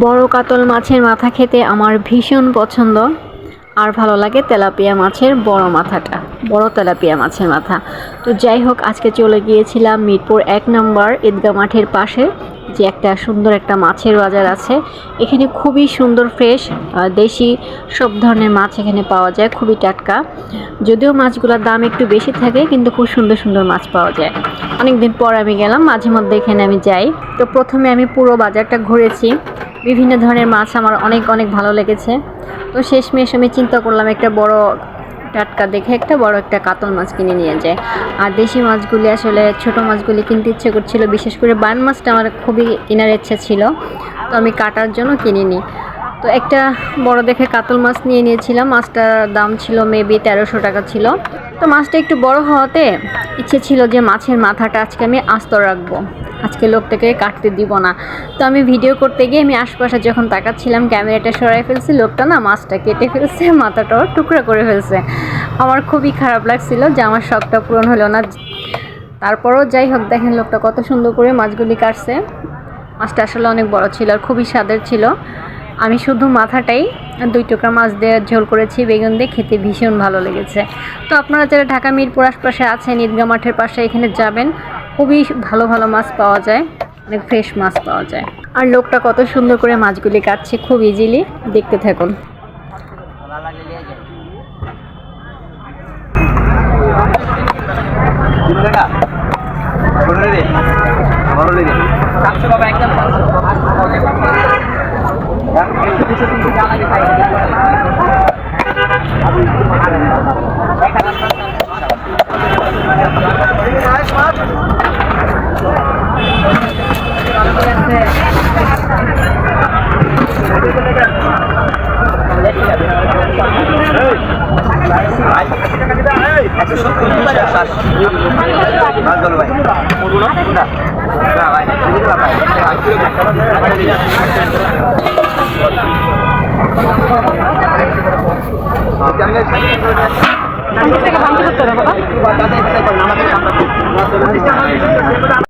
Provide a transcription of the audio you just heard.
বড় কাতল মাছের মাথা খেতে আমার ভীষণ পছন্দ। আর ভালো লাগে তেলাপিয়া মাছের বড় মাথাটা, বড় তেলাপিয়া মাছের মাথা। তো যাই হোক, আজকে চলে গিয়েছিলাম মিরপুর 1 নম্বর ঈদগাহ মাঠের পাশে যে একটা সুন্দর একটা মাছের বাজার আছে। এখানে খুবই সুন্দর ফ্রেশ দেশি সব ধরনের মাছ এখানে পাওয়া যায়, খুবই টাটকা। যদিও মাছগুলোর দাম একটু বেশি থাকে, কিন্তু খুব সুন্দর সুন্দর মাছ পাওয়া যায়। অনেকদিন পর আমি গেলাম, মাঝে মধ্যে এখানে আমি যাই। তো প্রথমে আমি পুরো বাজারটা ঘুরেছি, বিভিন্ন ধরনের মাছ আমার অনেক অনেক ভালো লেগেছে। তো শেষমেশ আমি চিন্তা করলাম একটা বড় টাটকা দেখে একটা বড় একটা কাতল মাছ কিনে নিয়ে যায়। আর দেশি মাছগুলি আসলে ছোট মাছগুলি কিনতে ইচ্ছে করছিল, বিশেষ করে বান মাছটা আমার খুবই কেনার ইচ্ছা ছিল, তো আমি কাটার জন্য কিনিনি। তো একটা বড় দেখে কাতল মাছ নিয়ে নিয়েছিলাম। মাছটার দাম ছিল মেবি 1300 টাকা ছিল। তো মাছটা একটু বড় হওয়াতে ইচ্ছে ছিল যে মাছের মাথাটা আজকে আমি আস্ত রাখবো, আজকে লোকটাকে কাটতে দিব না। তো আমি ভিডিও করতে গিয়ে আমি আশপাশে যখন তাকাচ্ছিলাম, ক্যামেরাটা সরাই ফেলছি, লোকটা না মাছটা কেটে ফেলছে, মাথাটাও টুকরা করে ফেলছে। আমার খুবই খারাপ লাগছিল যে আমার শখটা পূরণ হলো না। তারপরও যাই হোক, দেখেন লোকটা কত সুন্দর করে মাছগুলি কাটছে। মাছটা আসলে অনেক বড় ছিল আর খুবই স্বাদের ছিল। আমি শুধু মাথাটাই 2 টুকরা মাছ দিয়ে ঝোল করেছি, বেগুন দিয়ে, খেতে ভীষণ ভালো লেগেছে। তো আপনারা যারা ঢাকা মিরপুর আশপাশে আছেন, ঈদগাহ মাঠের পাশে, এখানে যাবেন, খুবই ভালো ভালো মাছ পাওয়া যায়, অনেক ফ্রেশ মাছ পাওয়া যায়। আর লোকটা কত সুন্দর করে মাছগুলি কাটছে, খুব ইজিলি, দেখতে থাকুন।